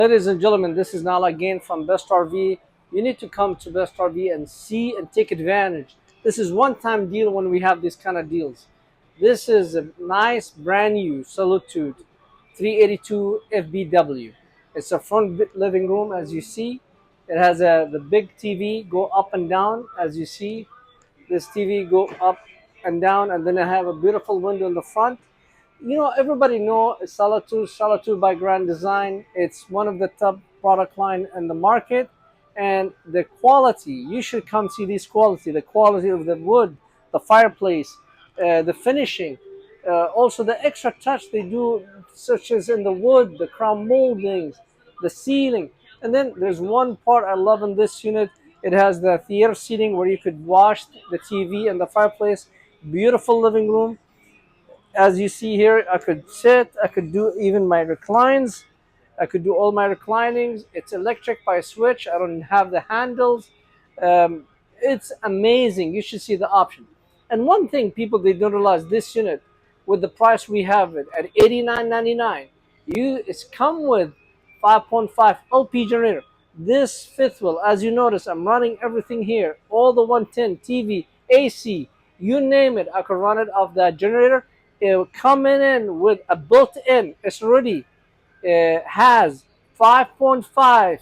Ladies and gentlemen, this is Nala again from Best RV. You need to come to Best RV and see and take advantage. This is one-time deal when we have these kind of deals. This is a nice brand new Solitude 382 FBW. It's a front living room as you see. It has the big TV go up and down as you see. This TV go up and down, and then I have a beautiful window in the front. Everybody know Solitude by Grand Design. It's one of the top product line in the market, and the quality. You should come see this quality. The quality of the wood, the fireplace, the finishing, also the extra touch they do, such as in the wood, the crown moldings, the ceiling. And then there's one part I love in this unit. It has the theater seating where you could watch the TV and the fireplace. Beautiful living room as you see here. I could sit, I could do even my reclines, I could do all my reclinings. It's electric by switch, I don't have the handles. It's amazing. You should see the option. And one thing people they don't realize, this unit with the price we have it at $89.99, it's come with 5.5 LP generator. This fifth wheel, as you notice, I'm running everything here, all the 110 TV, AC, you name it, I could run it off that generator. It will come in with a built-in. It's already has 5.5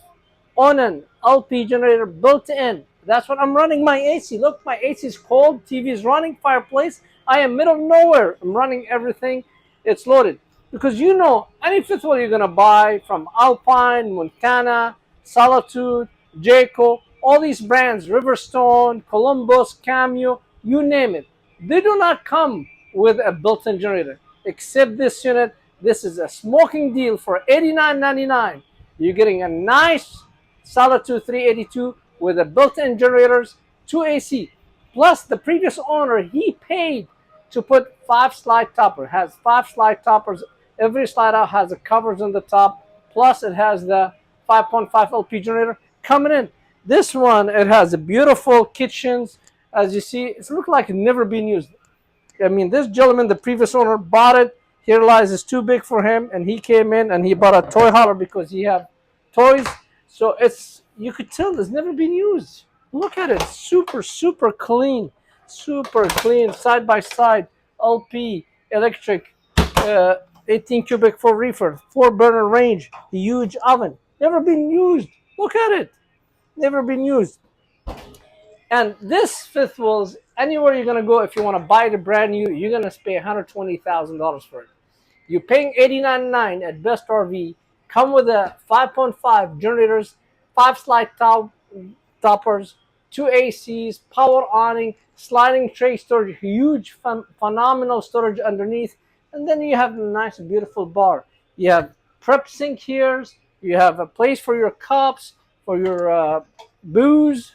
on an LP generator built in. That's what I'm running my AC. Look, my AC is cold, TV is running, fireplace. I am middle of nowhere. I'm running everything. It's loaded. Because any fifth wheel you're gonna buy from Alpine, Montana, Solitude, Jayco, all these brands, Riverstone, Columbus, Cameo, you name it, they do not come with a built-in generator. Except this unit, this is a smoking deal for $89.99. You're getting a nice Solitude 382 with a built-in generators, 2 AC. Plus the previous owner, he paid to put 5 slide topper. It has 5 slide toppers. Every slide out has the covers on the top. Plus it has the 5.5 LP generator coming in. This one, it has a beautiful kitchens. As you see, it looks like it never been used. I mean, this gentleman, the previous owner, bought it. He realized it's too big for him, and he came in and he bought a toy hauler because he have toys. So you could tell it's never been used. Look at it, super clean, side by side, LP, electric, 18 cubic for reefer, 4 burner range, huge oven, never been used. Look at it, never been used. And this fifth wheels, anywhere you're gonna go, if you want to buy it brand new, you're gonna pay $120,000 for it. You're paying $89.99 at Best RV. Come with a 5.5 generators, 5 slide toppers, 2 ACs, power awning, sliding tray storage, huge phenomenal storage underneath, and then you have a nice beautiful bar. You have prep sink here. You have a place for your cups, for your booze.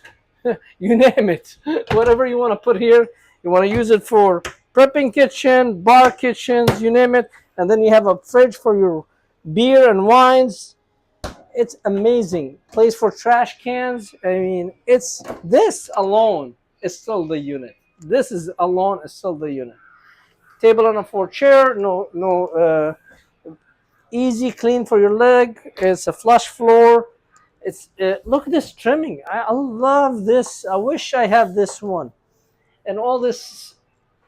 You name it, whatever you want to put here. You want to use it for prepping kitchen, bar kitchens, you name it. And then you have a fridge for your beer and wines. It's amazing. Place for trash cans. I mean, this alone is still the unit. This is alone is still the unit. Table on a 4 chair, no easy clean for your leg. It's a flush floor. It's look at this trimming. I love this. I wish I have this one. And all this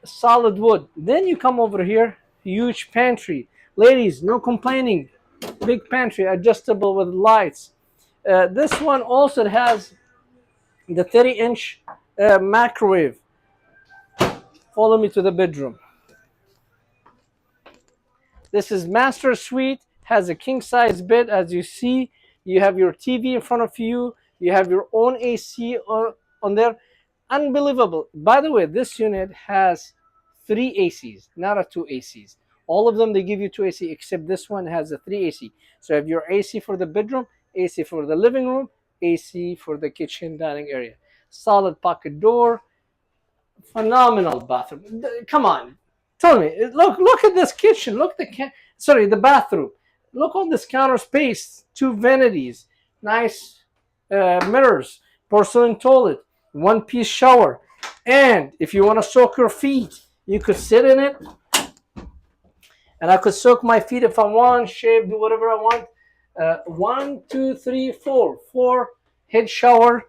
solid wood. Then you come over here, huge pantry. Ladies, no complaining. Big pantry, adjustable with lights. This one also has the 30-inch microwave. Follow me to the bedroom. This is master suite. Has a king size bed, as you see. You have your TV in front of you. You have your own AC on there. Unbelievable. By the way, this unit has 3 ACs, not a 2 ACs. All of them, they give you 2 AC, except this one has a 3 AC. So you have your AC for the bedroom, AC for the living room, AC for the kitchen dining area. Solid pocket door. Phenomenal bathroom. Come on. Tell me. Look at this kitchen. Look the bathroom. Look on this counter space. 2 vanities. Nice mirrors. Porcelain toilet. 1-piece shower. And if you want to soak your feet, you could sit in it. And I could soak my feet if I want, shave, do whatever I want. One, two, three, four. Four head shower.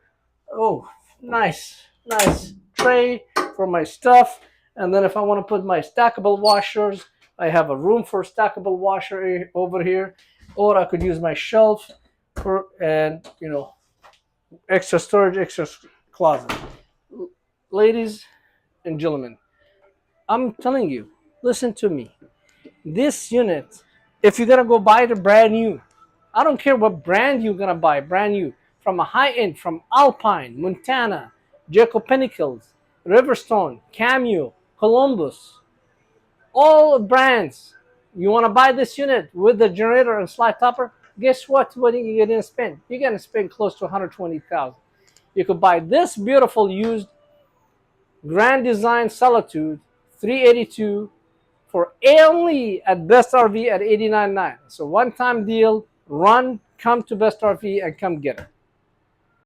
Oh, nice, nice tray for my stuff. And then if I want to put my stackable washers, I have a room for stackable washer over here, or I could use my shelf for, and extra storage, extra closet. Ladies and gentlemen, I'm telling you, listen to me. This unit, if you're gonna go buy the brand new, I don't care what brand you're gonna buy, brand new, from a high end, from Alpine, Montana, Jacob Pinnacles, Riverstone, Cameo, Columbus, all brands. You wanna buy this unit with the generator and slide topper? Guess what? What are you gonna spend? You're gonna spend close to 120,000. You could buy this beautiful used Grand Design Solitude 382 for only at Best RV at 89.9. So one-time deal. Run, come to Best RV and come get it.